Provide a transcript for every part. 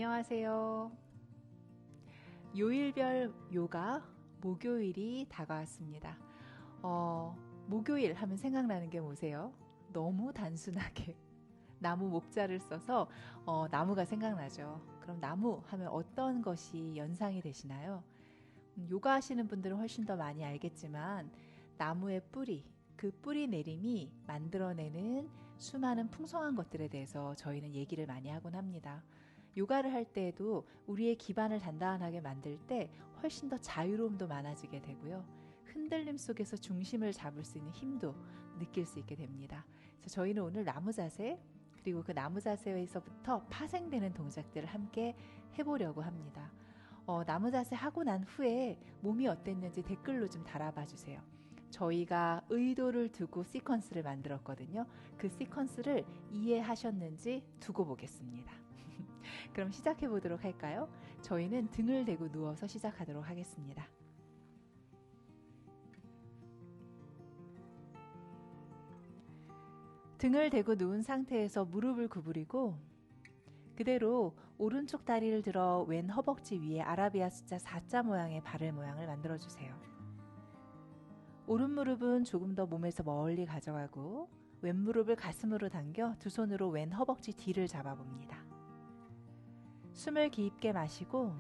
안녕하세요. 요일별 요가 목요일이 다가왔습니다. 목요일 하면 생각나는 게 뭐세요? 너무 단순하게 나무 목자를 써서 나무가 생각나죠. 그럼 나무 하면 어떤 것이 연상이 되시나요? 요가 하시는 분들은 훨씬 더 많이 알겠지만 나무의 뿌리, 그 뿌리 내림이 만들어내는 수많은 풍성한 것들에 대해서 저희는 얘기를 많이 하곤 합니다. 요가를 할 때에도 우리의 기반을 단단하게 만들 때 훨씬 더 자유로움도 많아지게 되고요. 흔들림 속에서 중심을 잡을 수 있는 힘도 느낄 수 있게 됩니다. 그래서 저희는 오늘 나무 자세 그리고 그 나무 자세에서부터 파생되는 동작들을 함께 해보려고 합니다. 나무 자세 하고 난 후에 몸이 어땠는지 댓글로 좀 달아봐 주세요. 저희가 의도를 두고 시퀀스를 만들었거든요. 그 시퀀스를 이해하셨는지 두고 보겠습니다. 그럼 시작해 보도록 할까요? 저희는 등을 대고 누워서 시작하도록 하겠습니다. 등을 대고 누운 상태에서 무릎을 구부리고 그대로 오른쪽 다리를 들어 왼 허벅지 위에 아라비아 숫자 4자 모양의 발을 모양을 만들어주세요. 오른 무릎은 조금 더 몸에서 멀리 가져가고 왼 무릎을 가슴으로 당겨 두 손으로 왼 허벅지 뒤를 잡아봅니다. 숨을 깊게 마시고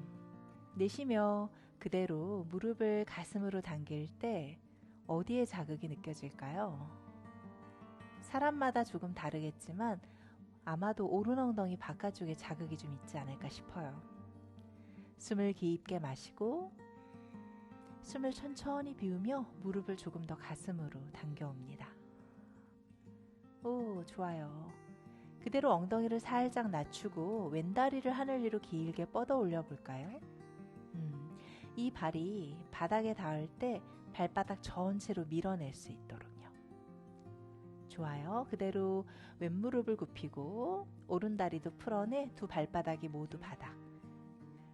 내쉬며 그대로 무릎을 가슴으로 당길 때 어디에 자극이 느껴질까요? 사람마다 조금 다르겠지만 아마도 오른 엉덩이 바깥쪽에 자극이 좀 있지 않을까 싶어요. 숨을 깊게 마시고 숨을 천천히 비우며 무릎을 조금 더 가슴으로 당겨옵니다. 오, 좋아요. 그대로 엉덩이를 살짝 낮추고 왼다리를 하늘 위로 길게 뻗어 올려 볼까요? 이 발이 바닥에 닿을 때 발바닥 전체로 밀어낼 수 있도록요. 좋아요. 그대로 왼무릎을 굽히고 오른다리도 풀어내 두 발바닥이 모두 바닥.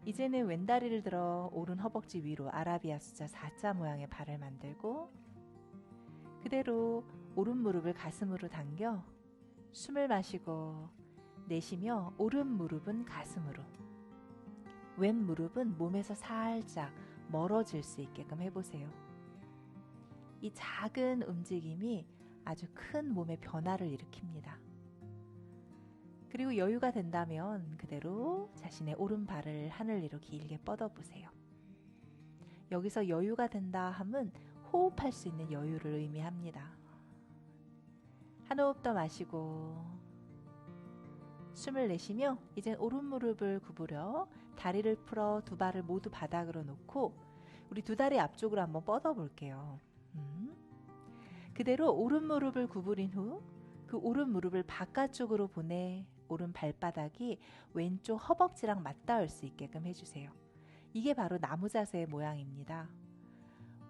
이제는 왼다리를 들어 오른 허벅지 위로 아라비아 숫자 4자 모양의 발을 만들고 그대로 오른 무릎을 가슴으로 당겨 숨을 마시고 내쉬며 오른 무릎은 가슴으로 왼 무릎은 몸에서 살짝 멀어질 수 있게끔 해보세요. 이 작은 움직임이 아주 큰 몸의 변화를 일으킵니다. 그리고 여유가 된다면 그대로 자신의 오른발을 하늘 위로 길게 뻗어보세요. 여기서 여유가 된다 함은 호흡할 수 있는 여유를 의미합니다. 한 호흡 더 마시고 숨을 내쉬며 이젠 오른 무릎을 구부려 다리를 풀어 두 발을 모두 바닥으로 놓고 우리 두 다리 앞쪽으로 한번 뻗어 볼게요. 그대로 오른 무릎을 구부린 후 그 오른 무릎을 바깥쪽으로 보내 오른 발바닥이 왼쪽 허벅지랑 맞닿을 수 있게끔 해주세요. 이게 바로 나무 자세의 모양입니다.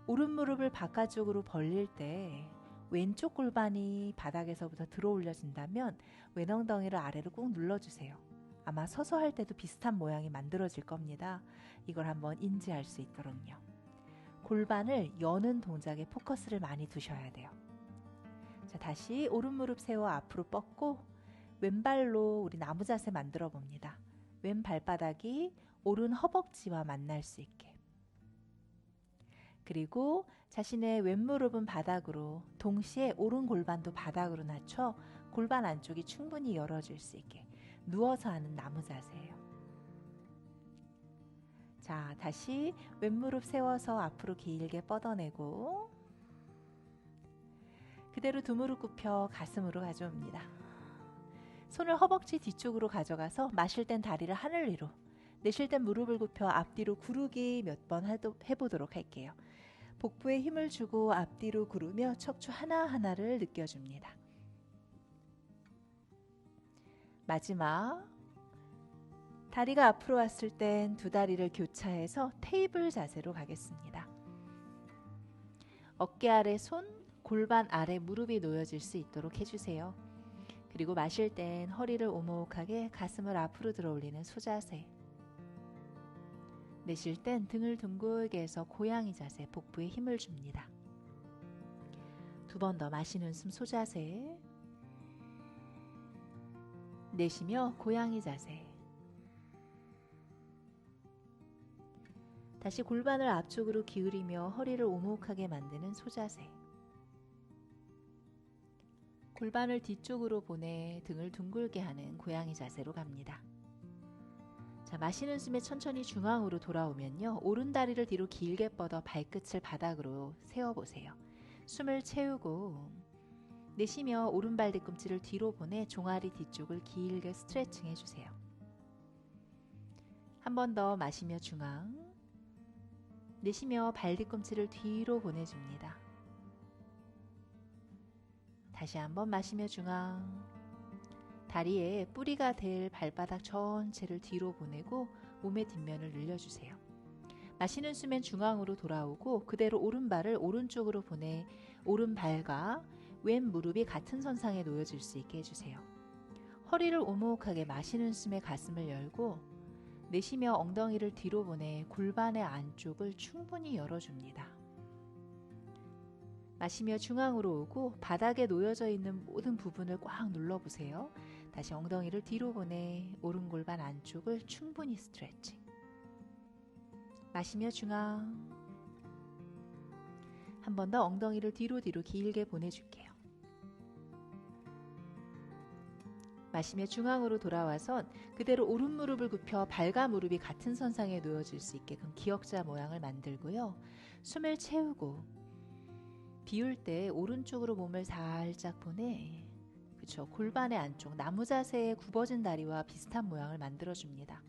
오른 무릎을 바깥쪽으로 벌릴 때 왼쪽 골반이 바닥에서부터 들어 올려진다면 왼 엉덩이를 아래로 꾹 눌러주세요. 아마 서서 할 때도 비슷한 모양이 만들어질 겁니다. 이걸 한번 인지할 수 있도록요. 골반을 여는 동작에 포커스를 많이 두셔야 돼요. 자, 다시 오른 무릎 세워 앞으로 뻗고 왼발로 우리 나무 자세 만들어 봅니다. 왼 발바닥이 오른 허벅지와 만날 수 있게. 그리고 자신의 왼무릎은 바닥으로 동시에 오른 골반도 바닥으로 낮춰 골반 안쪽이 충분히 열어줄 수 있게 누워서 하는 나무 자세예요. 자, 다시 왼무릎 세워서 앞으로 길게 뻗어내고 그대로 두 무릎 굽혀 가슴으로 가져옵니다. 손을 허벅지 뒤쪽으로 가져가서 마실 땐 다리를 하늘 위로 내쉴 땐 무릎을 굽혀 앞뒤로 구르기 몇 번 해보도록 할게요. 복부에 힘을 주고 앞뒤로 구르며 척추 하나하나를 느껴줍니다. 마지막 다리가 앞으로 왔을 땐 두 다리를 교차해서 테이블 자세로 가겠습니다. 어깨 아래 손, 골반 아래 무릎이 놓여질 수 있도록 해주세요. 그리고 마실 땐 허리를 오목하게 가슴을 앞으로 들어 올리는 소자세. 내쉴 땐 등을 둥글게 해서 고양이 자세, 복부에 힘을 줍니다. 두 번 더 마시는 숨 소자세. 내쉬며 고양이 자세. 다시 골반을 앞쪽으로 기울이며 허리를 오목하게 만드는 소자세. 골반을 뒤쪽으로 보내 등을 둥글게 하는 고양이 자세로 갑니다. 자, 마시는 숨에 천천히 중앙으로 돌아오면요. 오른 다리를 뒤로 길게 뻗어 발끝을 바닥으로 세워보세요. 숨을 채우고 내쉬며 오른발 뒤꿈치를 뒤로 보내 종아리 뒤쪽을 길게 스트레칭 해주세요. 한 번 더 마시며 중앙, 내쉬며 발 뒤꿈치를 뒤로 보내줍니다. 다시 한번 마시며 중앙, 다리에 뿌리가 될 발바닥 전체를 뒤로 보내고 몸의 뒷면을 늘려주세요. 마시는 숨엔 중앙으로 돌아오고 그대로 오른발을 오른쪽으로 보내 오른발과 왼 무릎이 같은 선상에 놓여질 수 있게 해주세요. 허리를 오목하게 마시는 숨에 가슴을 열고 내쉬며 엉덩이를 뒤로 보내 골반의 안쪽을 충분히 열어줍니다. 마시며 중앙으로 오고 바닥에 놓여져 있는 모든 부분을 꽉 눌러보세요. 다시 엉덩이를 뒤로 보내 오른 골반 안쪽을 충분히 스트레칭. 마시며 중앙. 한 번 더 엉덩이를 뒤로 길게 보내줄게요. 마시며 중앙으로 돌아와선 그대로 오른 무릎을 굽혀 발과 무릎이 같은 선상에 놓여질 수 있게끔 기역자 모양을 만들고요. 숨을 채우고 비울 때 오른쪽으로 몸을 살짝 보내 그쵸, 골반의 안쪽 나무 자세의 굽어진 다리와 비슷한 모양을 만들어줍니다.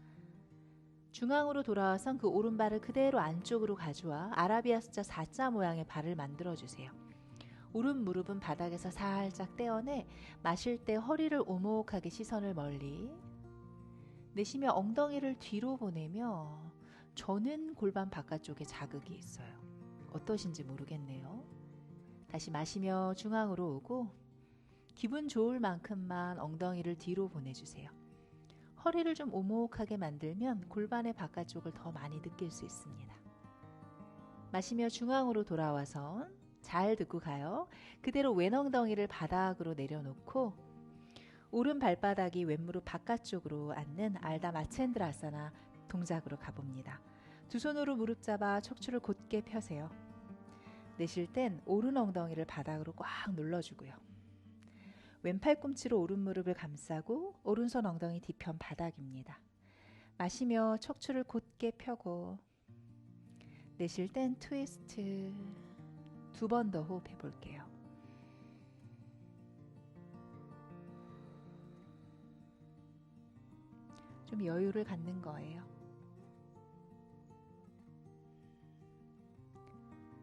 중앙으로 돌아와선 그 오른발을 그대로 안쪽으로 가져와 아라비아 숫자 4자 모양의 발을 만들어주세요. 오른 무릎은 바닥에서 살짝 떼어내 마실 때 허리를 오목하게 시선을 멀리, 내쉬며 엉덩이를 뒤로 보내며 저는 골반 바깥쪽에 자극이 있어요. 어떠신지 모르겠네요. 다시 마시며 중앙으로 오고 기분 좋을 만큼만 엉덩이를 뒤로 보내주세요. 허리를 좀 오목하게 만들면 골반의 바깥쪽을 더 많이 느낄 수 있습니다. 마시며 중앙으로 돌아와서 잘 듣고 가요. 그대로 왼 엉덩이를 바닥으로 내려놓고 오른 발바닥이 왼무릎 바깥쪽으로 앉는 알다 마첸드라사나 동작으로 가봅니다. 두 손으로 무릎 잡아 척추를 곧게 펴세요. 내쉴 땐 오른 엉덩이를 바닥으로 꽉 눌러주고요. 왼 팔꿈치로 오른 무릎을 감싸고 오른손 엉덩이 뒤편 바닥입니다. 마시며 척추를 곧게 펴고 내쉴 땐 트위스트. 두 번 더 호흡해 볼게요. 좀 여유를 갖는 거예요.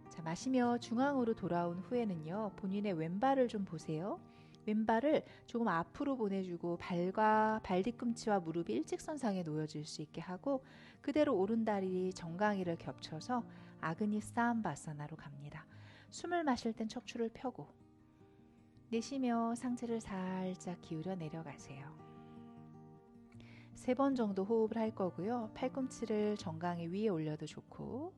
자, 마시며 중앙으로 돌아온 후에는요. 본인의 왼발을 좀 보세요. 왼발을 조금 앞으로 보내주고 발과 발 뒤꿈치와 무릎이 일직선상에 놓여질 수 있게 하고 그대로 오른다리 정강이를 겹쳐서 아그니 사암바사나로 갑니다. 숨을 마실 땐 척추를 펴고 내쉬며 상체를 살짝 기울여 내려가세요. 3번 정도 호흡을 할 거고요. 팔꿈치를 정강이 위에 올려도 좋고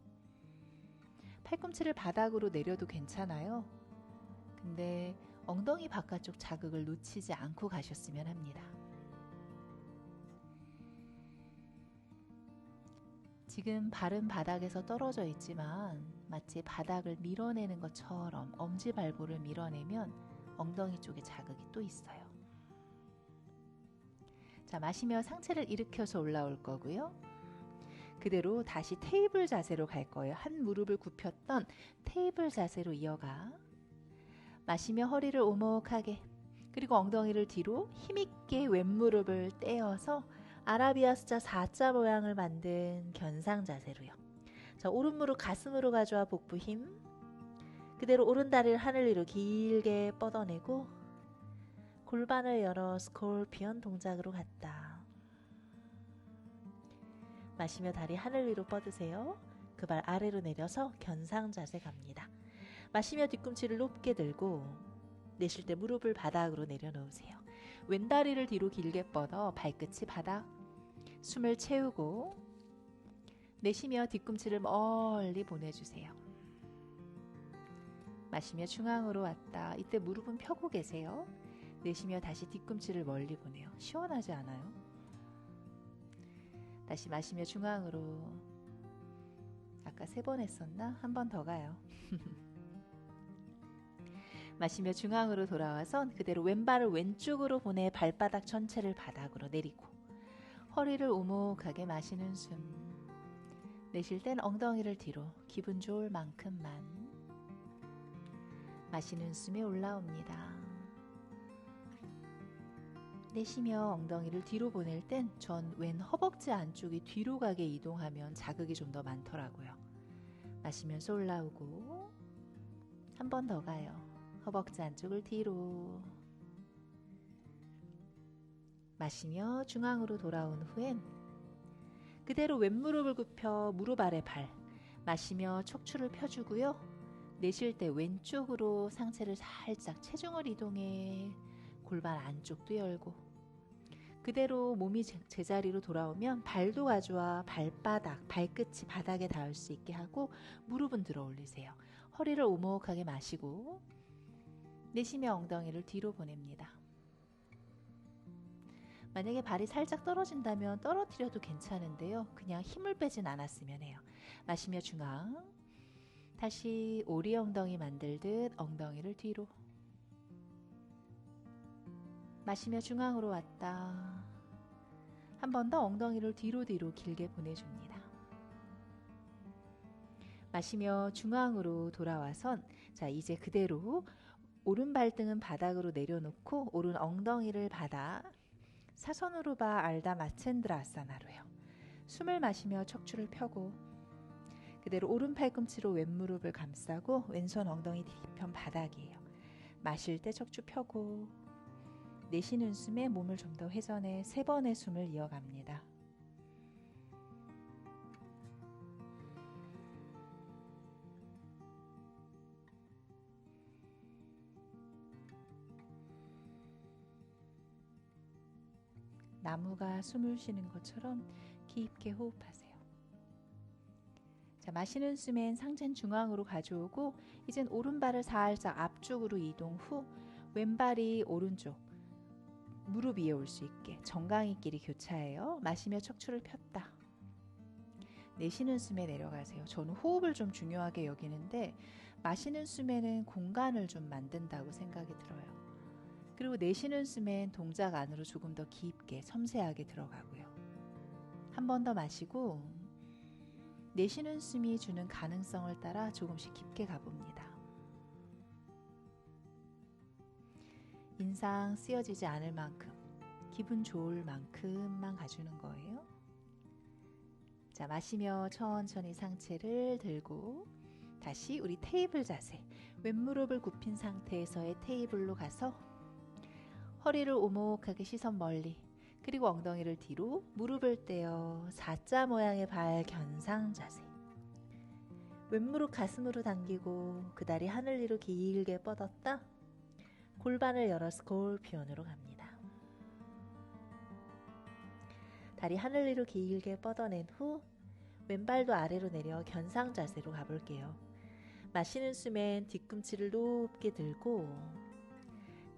팔꿈치를 바닥으로 내려도 괜찮아요. 근데 엉덩이 바깥쪽 자극을 놓치지 않고 가셨으면 합니다. 지금 발은 바닥에서 떨어져 있지만 마치 바닥을 밀어내는 것처럼 엄지발볼을 밀어내면 엉덩이 쪽에 자극이 또 있어요. 자, 마시며 상체를 일으켜서 올라올 거고요. 그대로 다시 테이블 자세로 갈 거예요. 한 무릎을 굽혔던 테이블 자세로 이어가 마시며 허리를 오목하게 그리고 엉덩이를 뒤로 힘있게 왼무릎을 떼어서 아라비아 숫자 4자 모양을 만든 견상 자세로요. 자, 오른무릎 가슴으로 가져와 복부 힘 그대로 오른다리를 하늘 위로 길게 뻗어내고 골반을 열어 스콜피언 동작으로 갔다. 마시며 다리 하늘 위로 뻗으세요. 그 발 아래로 내려서 견상 자세 갑니다. 마시며 뒤꿈치를 높게 들고 내쉴 때 무릎을 바닥으로 내려놓으세요. 왼다리를 뒤로 길게 뻗어 발끝이 바닥. 숨을 채우고 내쉬며 뒤꿈치를 멀리 보내주세요. 마시며 중앙으로 왔다. 이때 무릎은 펴고 계세요. 내쉬며 다시 뒤꿈치를 멀리 보내요. 시원하지 않아요? 다시 마시며 중앙으로 아까 3번 했었나? 한 번 더 가요. 마시며 중앙으로 돌아와선 그대로 왼발을 왼쪽으로 보내 발바닥 전체를 바닥으로 내리고 허리를 오목하게 마시는 숨. 내쉴 땐 엉덩이를 뒤로 기분 좋을 만큼만. 마시는 숨에 올라옵니다. 내쉬며 엉덩이를 뒤로 보낼 땐 전 왼 허벅지 안쪽이 뒤로 가게 이동하면 자극이 좀 더 많더라고요. 마시면서 올라오고 한 번 더 가요. 허벅지 안쪽을 뒤로. 마시며 중앙으로 돌아온 후엔 그대로 왼무릎을 굽혀 무릎 아래 발. 마시며 척추를 펴주고요. 내쉴 때 왼쪽으로 상체를 살짝 체중을 이동해 골반 안쪽도 열고 그대로 몸이 제자리로 돌아오면 발도 가져와 발바닥, 발끝이 바닥에 닿을 수 있게 하고 무릎은 들어 올리세요. 허리를 오목하게 마시고 내쉬며 엉덩이를 뒤로 보냅니다. 만약에 발이 살짝 떨어진다면 떨어뜨려도 괜찮은데요. 그냥 힘을 빼진 않았으면 해요. 마시며 중앙. 다시 오리 엉덩이 만들듯 엉덩이를 뒤로. 마시며 중앙으로 왔다. 한 번 더 엉덩이를 뒤로 길게 보내줍니다. 마시며 중앙으로 돌아와선 자 이제 그대로 오른 발등은 바닥으로 내려놓고 오른 엉덩이를 받아 사선으로 봐 알다 마챈드라아사나로요. 숨을 마시며 척추를 펴고 그대로 오른 팔꿈치로 왼무릎을 감싸고 왼손 엉덩이 뒤편 바닥이에요. 마실 때 척추 펴고 내쉬는 숨에 몸을 좀 더 회전해 3번의 숨을 이어갑니다. 나무가 숨을 쉬는 것처럼 깊게 호흡하세요. 자, 마시는 숨엔 상체는 중앙으로 가져오고 이젠 오른발을 살짝 앞쪽으로 이동 후 왼발이 오른쪽 무릎 위에 올 수 있게 정강이끼리 교차해요. 마시며 척추를 폈다. 내쉬는 숨에 내려가세요. 저는 호흡을 좀 중요하게 여기는데 마시는 숨에는 공간을 좀 만든다고 생각이 들어요. 그리고 내쉬는 숨엔 동작 안으로 조금 더 깊게 섬세하게 들어가고요. 한 번 더 마시고 내쉬는 숨이 주는 가능성을 따라 조금씩 깊게 가봅니다. 인상 쓰여지지 않을 만큼 기분 좋을 만큼만 가주는 거예요. 자, 마시며 천천히 상체를 들고 다시 우리 테이블 자세, 왼무릎을 굽힌 상태에서의 테이블로 가서 허리를 오목하게 시선 멀리 그리고 엉덩이를 뒤로 무릎을 떼어 4자 모양의 발 견상 자세. 왼무릎 가슴으로 당기고 그 다리 하늘 위로 길게 뻗었다. 골반을 열어 스콜피온으로 갑니다. 다리 하늘 위로 길게 뻗어낸 후 왼발도 아래로 내려 견상 자세로 가볼게요. 마시는 숨엔 뒤꿈치를 높게 들고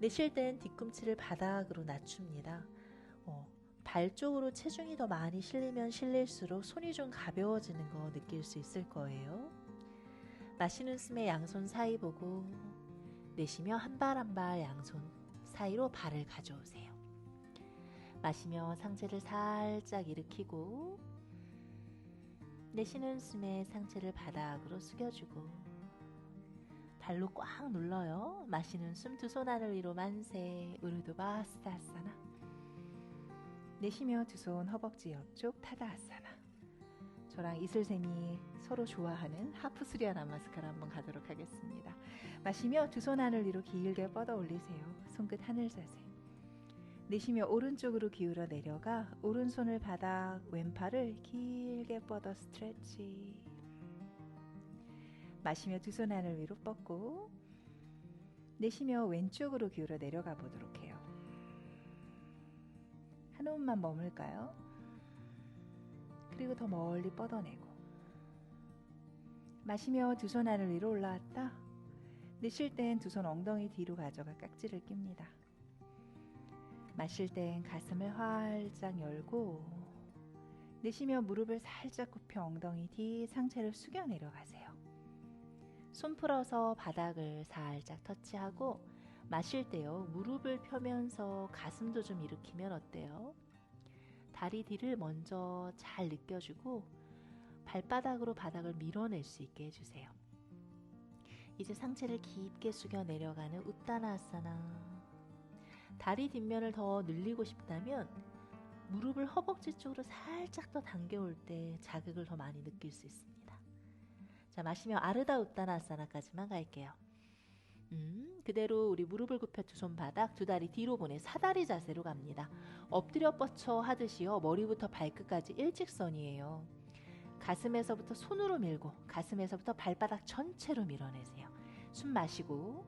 내쉴 땐 뒤꿈치를 바닥으로 낮춥니다. 발 쪽으로 체중이 더 많이 실리면 실릴수록 손이 좀 가벼워지는 거 느낄 수 있을 거예요. 마시는 숨에 양손 사이 보고 내쉬며 한 발 한 발 양손 사이로 발을 가져오세요. 마시며 상체를 살짝 일으키고 내쉬는 숨에 상체를 바닥으로 숙여주고 발로 꽉 눌러요. 마시는 숨 두 손 하늘 위로 만세 우르두바스타아사나. 내쉬며 두 손 허벅지 옆쪽 타다아사나. 저랑 이슬쌤이 서로 좋아하는 하프 수리아 나마스카라 한번 가도록 하겠습니다. 마시며 두 손 하늘 위로 길게 뻗어 올리세요. 손끝 하늘 자세. 내쉬며 오른쪽으로 기울어 내려가 오른손을 바닥 왼팔을 길게 뻗어 스트레치. 마시며 두 손 하늘 위로 뻗고 내쉬며 왼쪽으로 기울어 내려가 보도록 해요. 한 호흡만 머물까요? 그리고 더 멀리 뻗어내고 마시며 두 손 하늘 위로 올라왔다. 내쉴 땐 두 손 엉덩이 뒤로 가져가 깍지를 낍니다. 마실 땐 가슴을 활짝 열고 내쉬며 무릎을 살짝 굽혀 엉덩이 뒤, 상체를 숙여 내려가세요. 손 풀어서 바닥을 살짝 터치하고 마실 때요, 무릎을 펴면서 가슴도 좀 일으키면 어때요? 다리 뒤를 먼저 잘 느껴주고 발바닥으로 바닥을 밀어낼 수 있게 해주세요. 이제 상체를 깊게 숙여 내려가는 우따나아사나. 다리 뒷면을 더 늘리고 싶다면 무릎을 허벅지 쪽으로 살짝 더 당겨올 때 자극을 더 많이 느낄 수 있습니다. 자, 마시며 아르다 우따나아사나까지만 갈게요. 그대로 우리 무릎을 굽혀 두 손 바닥, 두 다리 뒤로 보내 사다리 자세로 갑니다. 엎드려 뻗쳐 하듯이요, 머리부터 발끝까지 일직선이에요. 가슴에서부터 손으로 밀고 가슴에서부터 발바닥 전체로 밀어내세요. 숨 마시고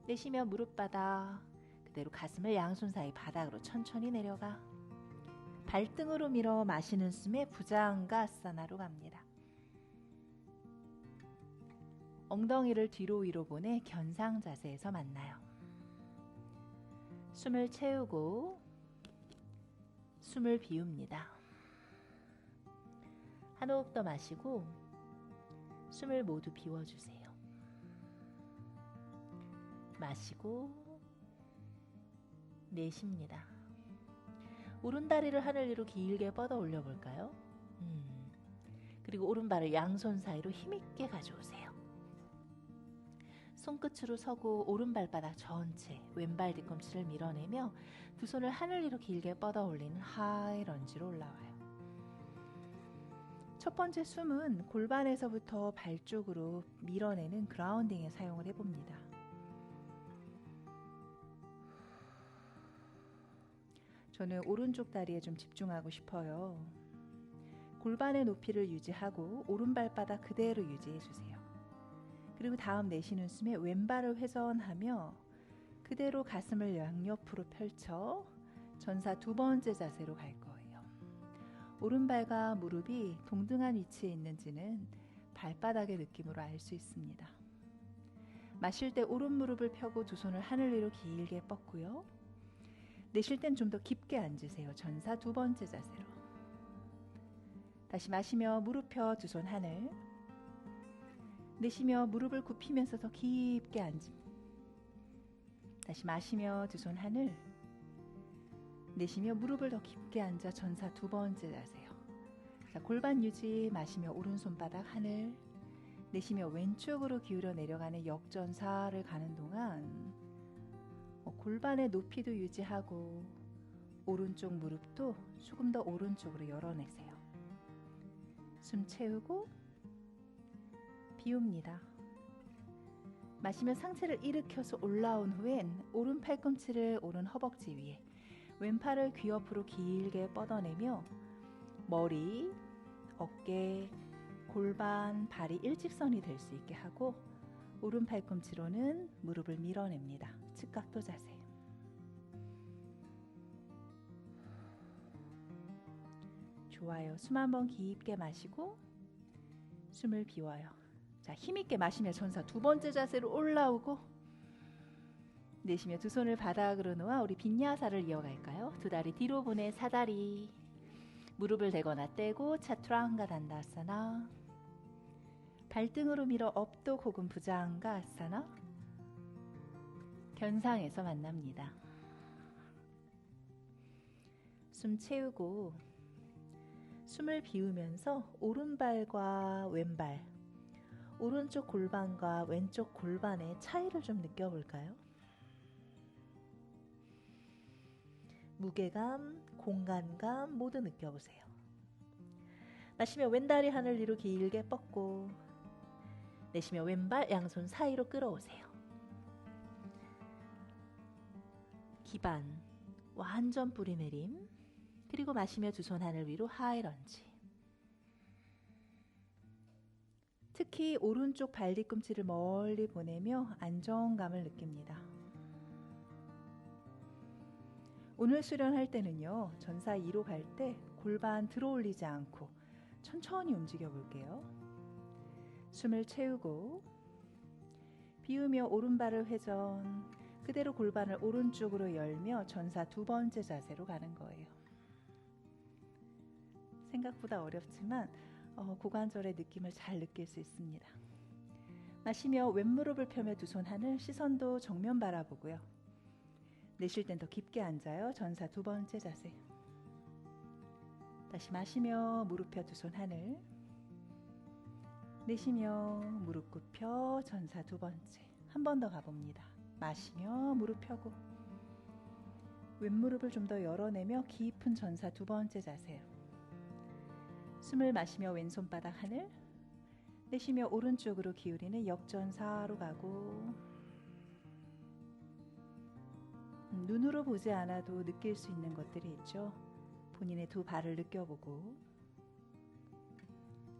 내쉬며 무릎 바닥, 그대로 가슴을 양손 사이 바닥으로 천천히 내려가. 발등으로 밀어 마시는 숨에 부장가아사나로 갑니다. 엉덩이를 뒤로 위로 보내 견상 자세에서 만나요. 숨을 채우고 숨을 비웁니다. 한 호흡 더 마시고 숨을 모두 비워주세요. 마시고 내쉽니다. 오른다리를 하늘 위로 길게 뻗어 올려볼까요? 그리고 오른발을 양손 사이로 힘있게 가져오세요. 손끝으로 서고 오른발바닥 전체, 왼발 뒤꿈치를 밀어내며 두 손을 하늘 위로 길게 뻗어 올리는 하이 런지로 올라와요. 첫 번째 숨은 골반에서부터 발 쪽으로 밀어내는 그라운딩에 사용을 해봅니다. 저는 오른쪽 다리에 좀 집중하고 싶어요. 골반의 높이를 유지하고 오른발바닥 그대로 유지해주세요. 그리고 다음 내쉬는 숨에 왼발을 회전하며 그대로 가슴을 양옆으로 펼쳐 전사 두 번째 자세로 갈 거예요. 오른발과 무릎이 동등한 위치에 있는지는 발바닥의 느낌으로 알 수 있습니다. 마실 때 오른 무릎을 펴고 두 손을 하늘 위로 길게 뻗고요. 내쉴 땐 좀 더 깊게 앉으세요. 전사 두 번째 자세로. 다시 마시며 무릎 펴 두 손 하늘. 내쉬며 무릎을 굽히면서 더 깊게 앉음. 다시 마시며 두 손 하늘. 내쉬며 무릎을 더 깊게 앉아 전사 두 번째 자세요. 자, 골반 유지. 마시며 오른손바닥 하늘. 내쉬며 왼쪽으로 기울여 내려가는 역전사를 가는 동안 골반의 높이도 유지하고 오른쪽 무릎도 조금 더 오른쪽으로 열어내세요. 숨 채우고 비웁니다. 마시며 상체를 일으켜서 올라온 후엔 오른 팔꿈치를 오른 허벅지 위에, 왼팔을 귀 옆으로 길게 뻗어내며 머리, 어깨, 골반, 발이 일직선이 될 수 있게 하고 오른 팔꿈치로는 무릎을 밀어냅니다. 측각도 자세. 좋아요. 숨 한번 깊게 마시고 숨을 비워요. 자, 힘있게 마시며 전사 두 번째 자세로 올라오고 내쉬며 두 손을 바닥으로 놓아 우리 빈야사를 이어갈까요? 두 다리 뒤로 보내 사다리. 무릎을 대거나 떼고 차투랑가 단다아사나. 발등으로 밀어 업도 혹은 부장가아사나. 견상에서 만납니다. 숨 채우고 숨을 비우면서 오른발과 왼발, 오른쪽 골반과 왼쪽 골반의 차이를 좀 느껴볼까요? 무게감, 공간감 모두 느껴보세요. 마시며 왼다리 하늘 위로 길게 뻗고 내쉬며 왼발 양손 사이로 끌어오세요. 기반 완전 뿌리 내림. 그리고 마시며 두 손 하늘 위로 하이 런지. 특히 오른쪽 발 뒤꿈치를 멀리 보내며 안정감을 느낍니다. 오늘 수련할 때는요, 전사 2로 갈 때 골반 들어 올리지 않고 천천히 움직여 볼게요. 숨을 채우고 비우며 오른발을 회전, 그대로 골반을 오른쪽으로 열며 전사 두 번째 자세로 가는 거예요. 생각보다 어렵지만 고관절의 느낌을 잘 느낄 수 있습니다. 마시며 왼무릎을 펴며 두 손 하늘, 시선도 정면 바라보고요. 내쉴 땐 더 깊게 앉아요. 전사 두 번째 자세. 다시 마시며 무릎 펴 두 손 하늘, 내쉬며 무릎 굽혀 전사 두 번째. 한 번 더 가봅니다. 마시며 무릎 펴고 왼무릎을 좀 더 열어내며 깊은 전사 두 번째 자세. 숨을 마시며 왼손바닥 하늘, 내쉬며 오른쪽으로 기울이는 역전사로 가고, 눈으로 보지 않아도 느낄 수 있는 것들이 있죠. 본인의 두 발을 느껴보고,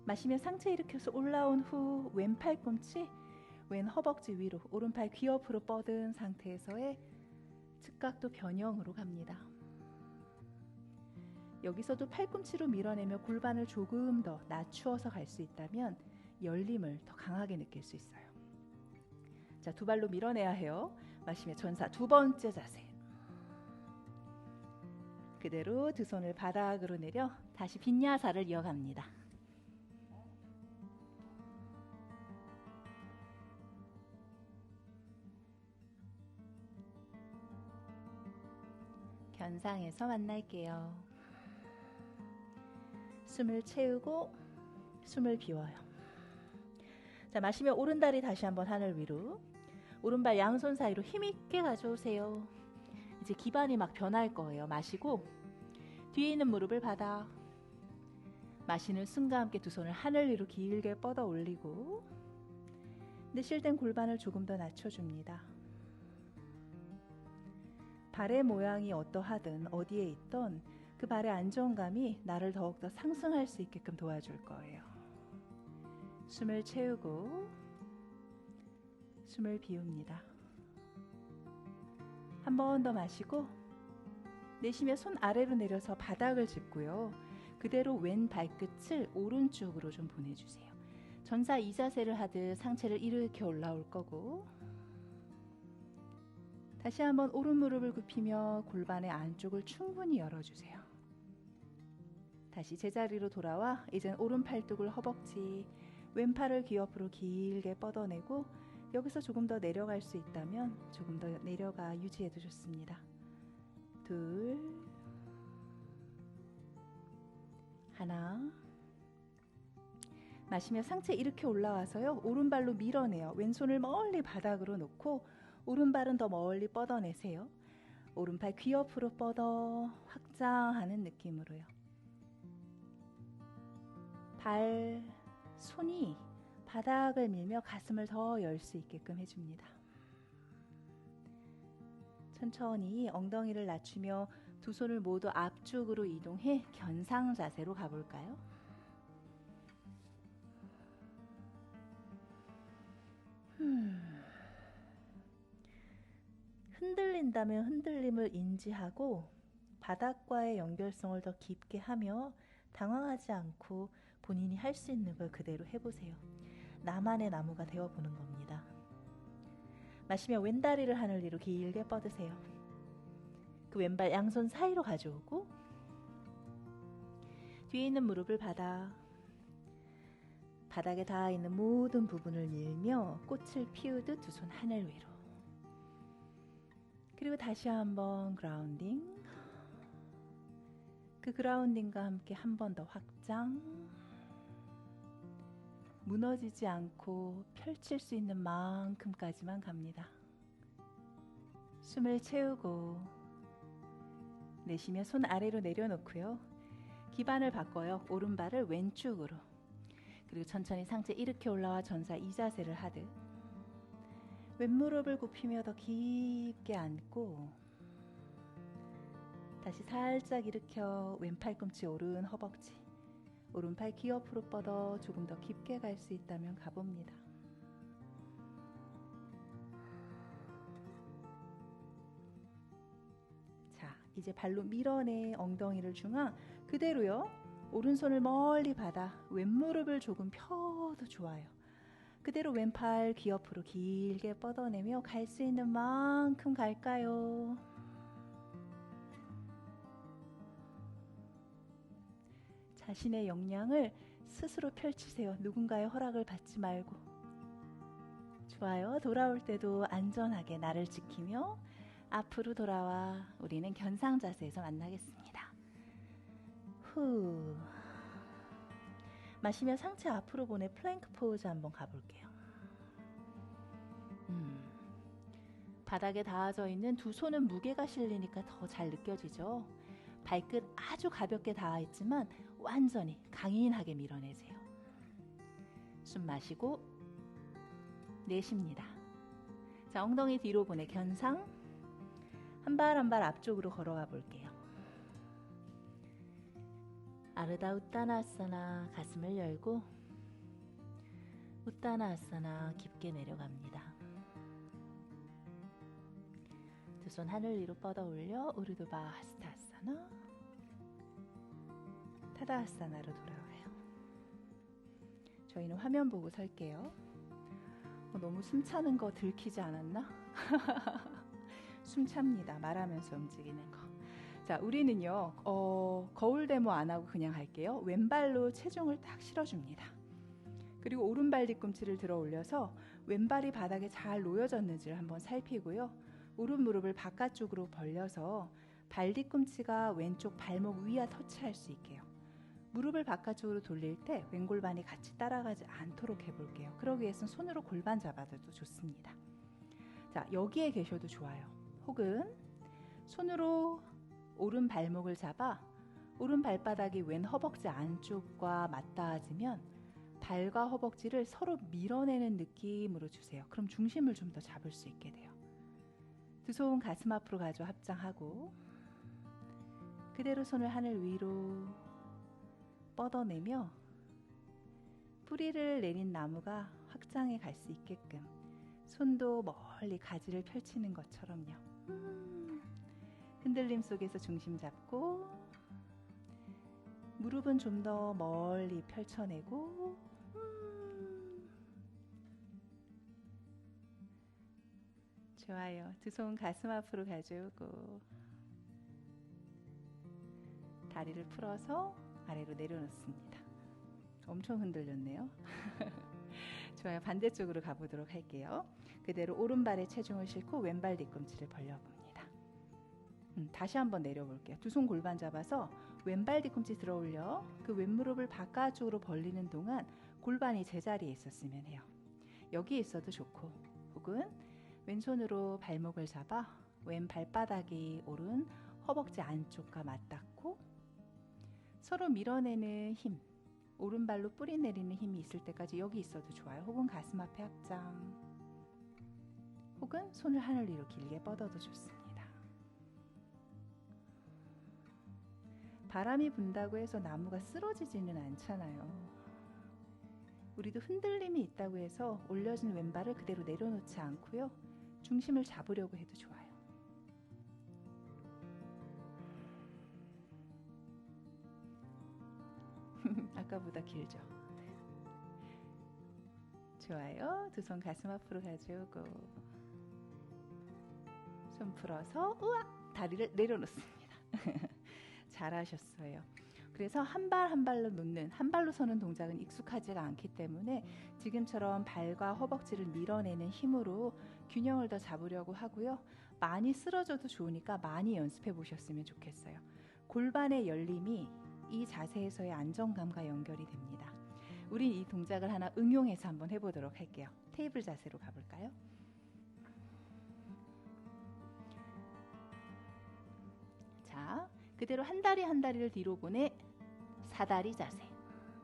마시며 상체 일으켜서 올라온 후 왼 팔꿈치, 왼 허벅지 위로, 오른팔 귀 옆으로 뻗은 상태에서의 측각도 변형으로 갑니다. 여기서도 팔꿈치로 밀어내며 골반을 조금 더 낮추어서 갈 수 있다면 열림을 더 강하게 느낄 수 있어요. 자, 두 발로 밀어내야 해요. 마시며 전사 두 번째 자세. 그대로 두 손을 바닥으로 내려 다시 빈야사를 이어갑니다. 견상에서 만날게요. 숨을 채우고 숨을 비워요. 자, 마시며 오른다리 다시 한번 하늘 위로, 오른발 양손 사이로 힘있게 가져오세요. 이제 기반이 막 변할 거예요. 마시고 뒤에 있는 무릎을 바닥, 마시는 숨과 함께 두 손을 하늘 위로 길게 뻗어 올리고, 내쉴 땐 골반을 조금 더 낮춰줍니다. 발의 모양이 어떠하든 어디에 있던 그 발의 안정감이 나를 더욱더 상승할 수 있게끔 도와줄 거예요. 숨을 채우고 숨을 비웁니다. 한 번 더 마시고 내쉬며 손 아래로 내려서 바닥을 짚고요. 그대로 왼 발끝을 오른쪽으로 좀 보내주세요. 전사 이 자세를 하듯 상체를 일으켜 올라올 거고, 다시 한번 오른 무릎을 굽히며 골반의 안쪽을 충분히 열어주세요. 다시 제자리로 돌아와 이젠 오른 팔뚝을 허벅지, 왼팔을 귀 옆으로 길게 뻗어내고, 여기서 조금 더 내려갈 수 있다면 조금 더 내려가 유지해도 좋습니다. 둘, 하나. 마시며 상체 이렇게 올라와서요. 오른발로 밀어내요. 왼손을 멀리 바닥으로 놓고 오른발은 더 멀리 뻗어내세요. 오른팔 귀 옆으로 뻗어 확장하는 느낌으로요. 발, 손이 바닥을 밀며 가슴을 더 열 수 있게끔 해줍니다. 천천히 엉덩이를 낮추며 두 손을 모두 앞쪽으로 이동해 견상 자세로 가볼까요? 흔들린다면 흔들림을 인지하고 바닥과의 연결성을 더 깊게 하며 당황하지 않고 본인이 할 수 있는 걸 그대로 해보세요. 나만의 나무가 되어보는 겁니다. 마시며 왼다리를 하늘 위로 길게 뻗으세요. 그 왼발 양손 사이로 가져오고 뒤에 있는 무릎을 바닥에 닿아 있는 모든 부분을 밀며 꽃을 피우듯 두 손 하늘 위로. 그리고 다시 한번 그라운딩. 그 그라운딩과 함께 한 번 더 확장. 무너지지 않고 펼칠 수 있는 만큼까지만 갑니다. 숨을 채우고 내쉬며 손 아래로 내려놓고요. 기반을 바꿔요. 오른발을 왼쪽으로. 그리고 천천히 상체 이렇게 올라와 전사 이 자세를 하듯 왼무릎을 굽히며 더 깊게 앉고 다시 살짝 일으켜 왼 팔꿈치 오른 허벅지, 오른팔 귀 옆으로 뻗어 조금 더 깊게 갈 수 있다면 가봅니다. 자, 이제 발로 밀어내 엉덩이를 중앙. 그대로요. 오른손을 멀리 받아 왼무릎을 조금 펴도 좋아요. 그대로 왼팔 귀 옆으로 길게 뻗어내며 갈 수 있는 만큼 갈까요? 자신의 역량을 스스로 펼치세요. 누군가의 허락을 받지 말고. 좋아요. 돌아올 때도 안전하게 나를 지키며 앞으로 돌아와 우리는 견상 자세에서 만나겠습니다. 후. 마시며 상체 앞으로 보내 플랭크 포즈 한번 가볼게요. 바닥에 닿아져 있는 두 손은 무게가 실리니까 더 잘 느껴지죠. 발끝 아주 가볍게 닿아 있지만 완전히 강인하게 밀어내세요. 숨 마시고 내쉽니다. 자, 엉덩이 뒤로 보내 견상. 한 발 한 발 앞쪽으로 걸어가 볼게요. 아르다 우따나아사나 가슴을 열고 우따나아사나 깊게 내려갑니다. 두 손 하늘 위로 뻗어 올려 우르두바 하스타아사나 타다아사나로 돌아와요. 저희는 화면 보고 설게요. 너무 숨차는 거 들키지 않았나? 숨찹니다. 말하면서 움직이는 거. 자, 우리는요 거울 데모 안 하고 그냥 할게요. 왼발로 체중을 딱 실어줍니다. 그리고 오른발 뒤꿈치를 들어 올려서 왼발이 바닥에 잘 놓여졌는지를 한번 살피고요. 오른 무릎을 바깥쪽으로 벌려서 발 뒤꿈치가 왼쪽 발목 위와 터치할 수 있게요. 무릎을 바깥쪽으로 돌릴 때 왼골반이 같이 따라가지 않도록 해볼게요. 그러기 위해서는 손으로 골반 잡아도 좋습니다. 자, 여기에 계셔도 좋아요. 혹은 손으로 오른 발목을 잡아 오른 발바닥이 왼 허벅지 안쪽과 맞닿아지면 발과 허벅지를 서로 밀어내는 느낌으로 주세요. 그럼 중심을 좀 더 잡을 수 있게 돼요. 두 손 가슴 앞으로 가져 합장하고 그대로 손을 하늘 위로 뻗어내며 뿌리를 내린 나무가 확장해 갈 수 있게끔 손도 멀리 가지를 펼치는 것처럼요. 흔들림 속에서 중심 잡고 무릎은 좀 더 멀리 펼쳐내고 좋아요. 두 손 가슴 앞으로 가져오고 다리를 풀어서 아래로 내려놓습니다. 엄청 흔들렸네요. 좋아요. 반대쪽으로 가보도록 할게요. 그대로 오른발에 체중을 싣고 왼발 뒤꿈치를 벌려봅니다. 다시 한번 내려볼게요. 두 손 골반 잡아서 왼발 뒤꿈치 들어 올려 그 왼무릎을 바깥쪽으로 벌리는 동안 골반이 제자리에 있었으면 해요. 여기 있어도 좋고 혹은 왼손으로 발목을 잡아 왼 발바닥이 오른 허벅지 안쪽과 맞닿고 서로 밀어내는 힘, 오른발로 뿌리 내리는 힘이 있을 때까지 여기 있어도 좋아요. 혹은 가슴 앞에 합장, 혹은 손을 하늘 위로 길게 뻗어도 좋습니다. 바람이 분다고 해서 나무가 쓰러지지는 않잖아요. 우리도 흔들림이 있다고 해서 올려진 왼발을 그대로 내려놓지 않고요. 중심을 잡으려고 해도 좋아요. 아까보다 길죠? 좋아요. 두 손 가슴 앞으로 가져오고 손 풀어서 우와! 다리를 내려놓습니다. 잘하셨어요. 그래서 한 발 한 발로 놓는, 한 발로 서는 동작은 익숙하지가 않기 때문에 지금처럼 발과 허벅지를 밀어내는 힘으로 균형을 더 잡으려고 하고요. 많이 쓰러져도 좋으니까 많이 연습해 보셨으면 좋겠어요. 골반의 열림이 이 자세에서의 안정감과 연결이 됩니다. 우린 이 동작을 하나 응용해서 한번 해보도록 할게요. 테이블 자세로 가볼까요? 자, 그대로 한 다리 한 다리를 뒤로 보내 사다리 자세.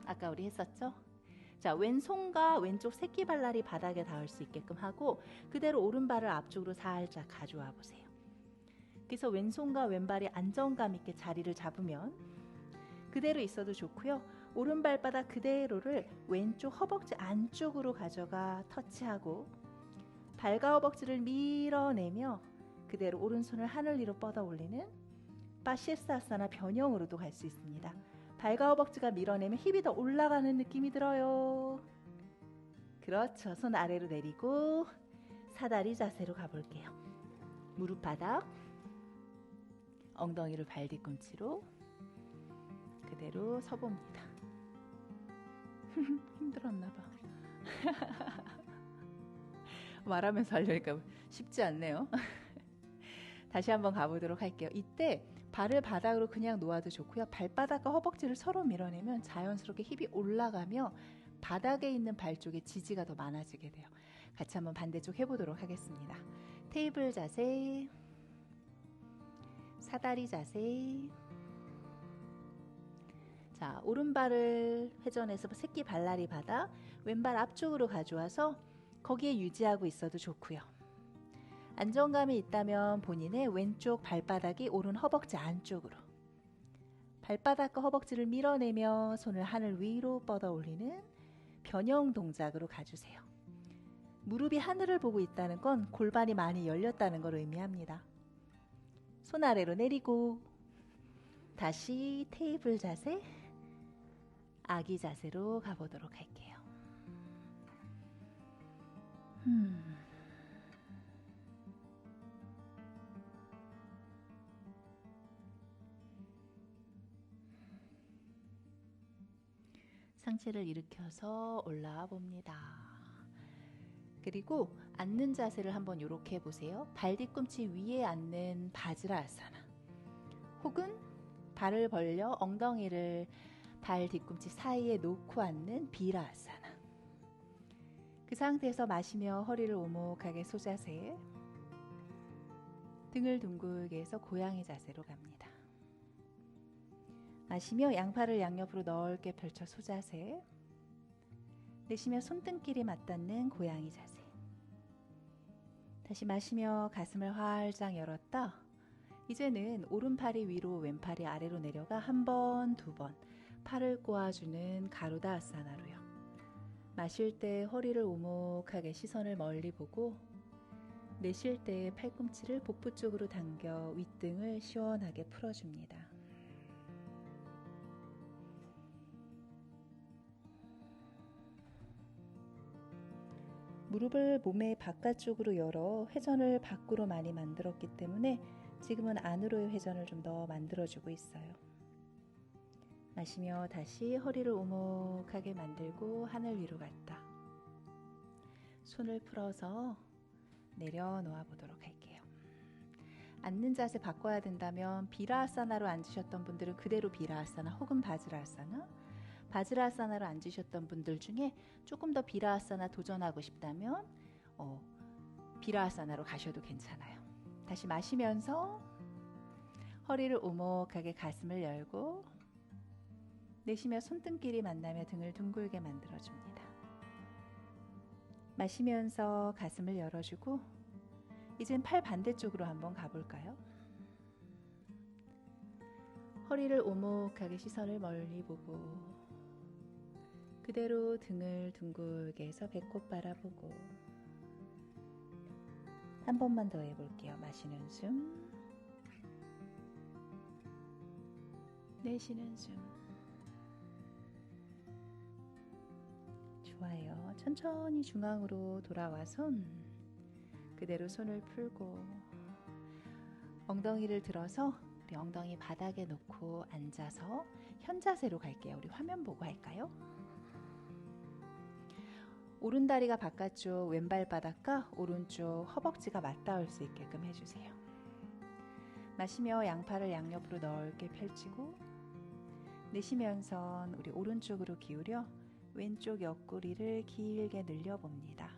아까 우리 했었죠? 자, 왼손과 왼쪽 새끼발날이 바닥에 닿을 수 있게끔 하고 그대로 오른발을 앞쪽으로 살짝 가져와 보세요. 그래서 왼손과 왼발이 안정감 있게 자리를 잡으면 그대로 있어도 좋고요. 오른발바닥 그대로를 왼쪽 허벅지 안쪽으로 가져가 터치하고 발과 허벅지를 밀어내며 그대로 오른손을 하늘 위로 뻗어 올리는 파시르사아사나 변형으로도 갈 수 있습니다. 발과 허벅지가 밀어내면 힙이 더 올라가는 느낌이 들어요. 그렇죠. 손 아래로 내리고 사다리 자세로 가볼게요. 무릎 바닥, 엉덩이를 발 뒤꿈치로 그대로 서봅니다. 힘들었나 봐. 말하면서 하려니까 쉽지 않네요. 다시 한번 가보도록 할게요. 이때 발을 바닥으로 그냥 놓아도 좋고요. 발바닥과 허벅지를 서로 밀어내면 자연스럽게 힙이 올라가며 바닥에 있는 발 쪽에 지지가 더 많아지게 돼요. 같이 한번 반대쪽 해보도록 하겠습니다. 테이블 자세, 사다리 자세. 자, 오른발을 회전해서 새끼 발라리 바닥, 왼발 앞쪽으로 가져와서 거기에 유지하고 있어도 좋고요. 안정감이 있다면 본인의 왼쪽 발바닥이 오른 허벅지 안쪽으로, 발바닥과 허벅지를 밀어내며 손을 하늘 위로 뻗어 올리는 변형 동작으로 가주세요. 무릎이 하늘을 보고 있다는 건 골반이 많이 열렸다는 걸 의미합니다. 손 아래로 내리고 다시 테이블 자세, 아기 자세로 가보도록 할게요. 상체를 일으켜서 올라와 봅니다. 그리고 앉는 자세를 한번 이렇게 해보세요. 발 뒤꿈치 위에 앉는 바지라아사나, 혹은 발을 벌려 엉덩이를 발 뒤꿈치 사이에 놓고 앉는 비라아사나. 그 상태에서 마시며 허리를 오목하게 소자세, 등을 둥글게 해서 고양이 자세로 갑니다. 마시며 양팔을 양옆으로 넓게 펼쳐 소자세, 내쉬며 손등끼리 맞닿는 고양이 자세. 다시 마시며 가슴을 활짝 열었다. 이제는 오른팔이 위로 왼팔이 아래로 내려가 한 번, 두 번 팔을 꼬아주는 가루다 아사나로요. 마실 때 허리를 오목하게 시선을 멀리 보고, 내쉴 때 팔꿈치를 복부 쪽으로 당겨 윗등을 시원하게 풀어줍니다. 무릎을 몸의 바깥쪽으로 열어 회전을 밖으로 많이 만들었기 때문에 지금은 안으로의 회전을 좀 더 만들어주고 있어요. 마시며 다시 허리를 오목하게 만들고 하늘 위로 갔다. 손을 풀어서 내려놓아 보도록 할게요. 앉는 자세 바꿔야 된다면 비라아사나로 앉으셨던 분들은 그대로 비라아사나 혹은 바지라아사나, 바지라아사나로 앉으셨던 분들 중에 조금 더 비라아사나 도전하고 싶다면 비라아사나로 가셔도 괜찮아요. 다시 마시면서 허리를 오목하게 가슴을 열고, 내쉬며 손등끼리 만나며 등을 둥글게 만들어줍니다. 마시면서 가슴을 열어주고, 이젠 팔 반대쪽으로 한번 가볼까요? 허리를 오목하게 시선을 멀리 보고, 그대로 등을 둥글게 해서 배꼽 바라보고, 한 번만 더 해볼게요. 마시는 숨, 내쉬는 숨. 좋아요. 천천히 중앙으로 돌아와서 그대로 손을 풀고 엉덩이를 들어서 우리 엉덩이 바닥에 놓고 앉아서 현자세로 갈게요. 우리 화면 보고 할까요? 오른다리가 바깥쪽 왼발 바닥과 오른쪽 허벅지가 맞닿을 수 있게끔 해주세요. 마시며 양팔을 양옆으로 넓게 펼치고, 내쉬면서 우리 오른쪽으로 기울여 왼쪽 옆구리를 길게 늘려봅니다.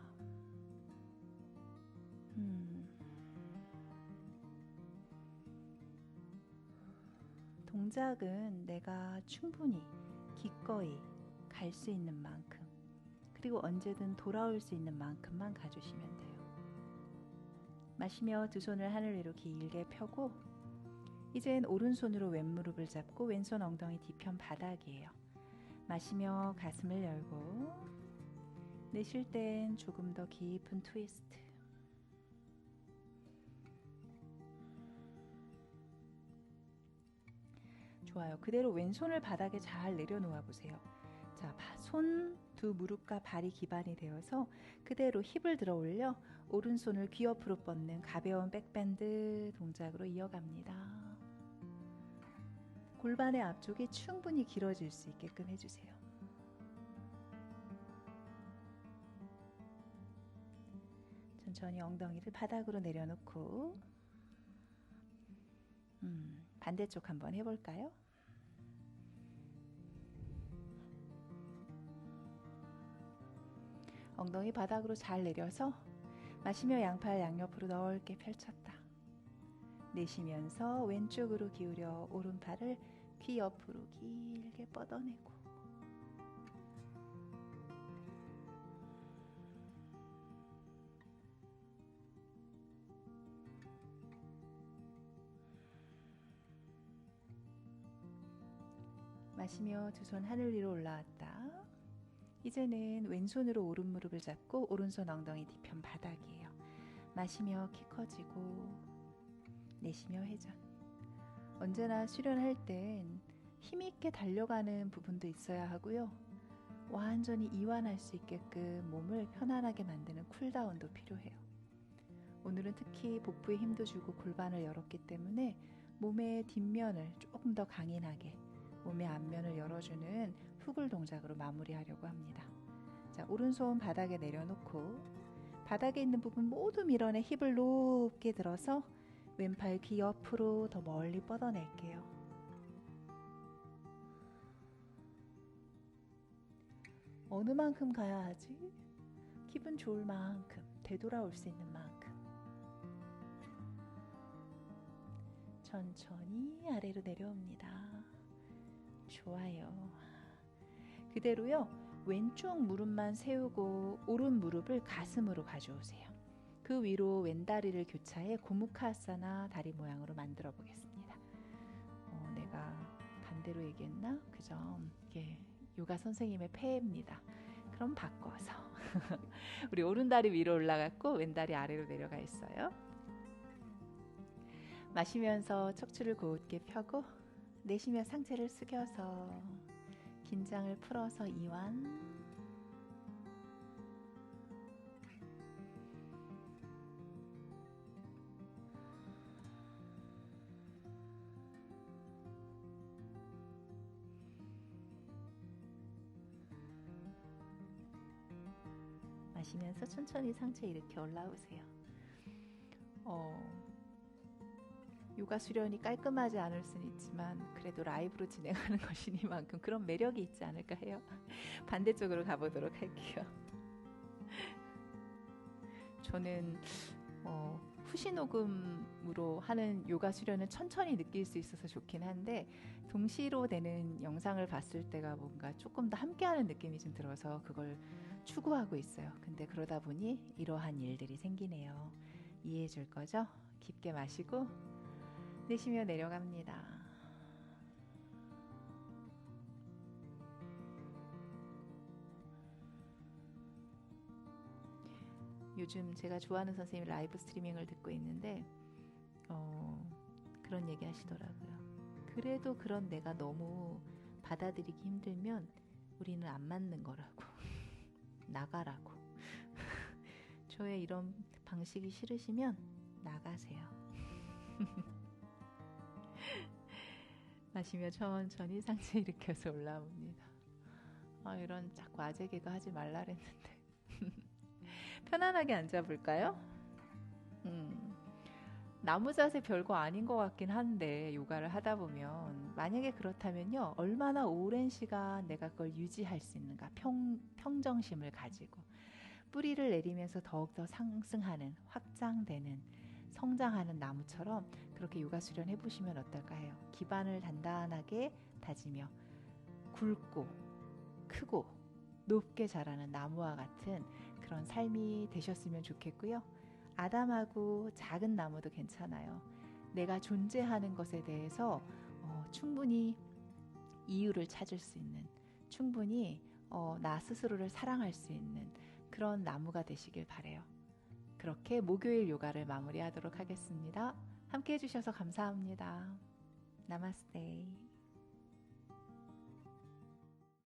동작은 내가 충분히 기꺼이 갈 수 있는 만큼, 그리고 언제든 돌아올 수 있는 만큼만 가주시면 돼요. 마시며 두 손을 하늘 위로 길게 펴고, 이젠 오른손으로 왼무릎을 잡고 왼손 엉덩이 뒤편 바닥이에요. 마시며 가슴을 열고, 내쉴 땐 조금 더 깊은 트위스트. 좋아요. 그대로 왼손을 바닥에 잘 내려놓아 보세요. 자, 손 두 무릎과 발이 기반이 되어서 그대로 힙을 들어 올려 오른손을 귀 옆으로 뻗는 가벼운 백밴드 동작으로 이어갑니다. 골반의 앞쪽이 충분히 길어질 수 있게끔 해주세요. 천천히 엉덩이를 바닥으로 내려놓고 반대쪽 한번 해볼까요? 엉덩이 바닥으로 잘 내려서 마시며 양팔 양옆으로 넓게 펼쳤다. 내쉬면서 왼쪽으로 기울여 오른팔을 귀 옆으로 길게 뻗어내고 마시며 두 손 하늘 위로 올라왔다. 이제는 왼손으로 오른 무릎을 잡고 오른손 엉덩이 뒤편 바닥이에요. 마시며 키 커지고 내쉬며 회전. 언제나 수련할 땐 힘있게 달려가는 부분도 있어야 하고요. 완전히 이완할 수 있게끔 몸을 편안하게 만드는 쿨다운도 필요해요. 오늘은 특히 복부에 힘도 주고 골반을 열었기 때문에 몸의 뒷면을 조금 더 강인하게, 몸의 앞면을 열어주는 후굴 동작으로 마무리하려고 합니다. 자, 오른손 바닥에 내려놓고 바닥에 있는 부분 모두 밀어내 힙을 높게 들어서 왼팔 귀 옆으로 더 멀리 뻗어낼게요. 어느 만큼 가야 하지? 기분 좋을 만큼, 되돌아올 수 있는 만큼. 천천히 아래로 내려옵니다. 좋아요. 그대로요. 왼쪽 무릎만 세우고 오른 무릎을 가슴으로 가져오세요. 그 위로 왼다리를 교차해 고무카아사나 다리 모양으로 만들어 보겠습니다. 내가 반대로 얘기했나? 그죠? 이게 요가 선생님의 폐해입니다. 그럼 바꿔서 우리 오른다리 위로 올라갔고 왼다리 아래로 내려가 있어요. 마시면서 척추를 곧게 펴고 내쉬며 상체를 숙여서 긴장을 풀어서 이완. 마시면서 천천히 상체 이렇게 올라오세요. 요가 수련이 깔끔하지 않을 수는 있지만 그래도 라이브로 진행하는 것이니만큼 그런 매력이 있지 않을까 해요. 반대쪽으로 가보도록 할게요. 저는 후시녹음으로 하는 요가 수련은 천천히 느낄 수 있어서 좋긴 한데 동시로 되는 영상을 봤을 때가 뭔가 조금 더 함께하는 느낌이 좀 들어서 그걸 추구하고 있어요. 근데 그러다 보니 이러한 일들이 생기네요. 이해해 줄 거죠? 깊게 마시고 내쉬며 내려갑니다. 요즘 제가 좋아하는 선생님이 라이브 스트리밍을 듣고 있는데 그런 얘기 하시더라고요. 그래도 그런 내가 너무 받아들이기 힘들면 우리는 안 맞는 거라고. 나가라고. 저의 이런 방식이 싫으시면 나가세요. 마시며 천천히 상체 일으켜서 올라옵니다. 이런 자꾸 아재 개그 하지 말라 그랬는데. 편안하게 앉아볼까요? 나무 자세 별거 아닌 것 같긴 한데 요가를 하다 보면 만약에 그렇다면요. 얼마나 오랜 시간 내가 그걸 유지할 수 있는가. 평정심을 가지고 뿌리를 내리면서 더욱더 상승하는, 확장되는, 성장하는 나무처럼 그렇게 요가 수련 해보시면 어떨까 해요. 기반을 단단하게 다지며 굵고 크고 높게 자라는 나무와 같은 그런 삶이 되셨으면 좋겠고요. 아담하고 작은 나무도 괜찮아요. 내가 존재하는 것에 대해서 충분히 이유를 찾을 수 있는, 충분히 나 스스로를 사랑할 수 있는 그런 나무가 되시길 바래요. 그렇게 목요일 요가를 마무리하도록 하겠습니다. 함께 해주셔서 감사합니다. 나마스테.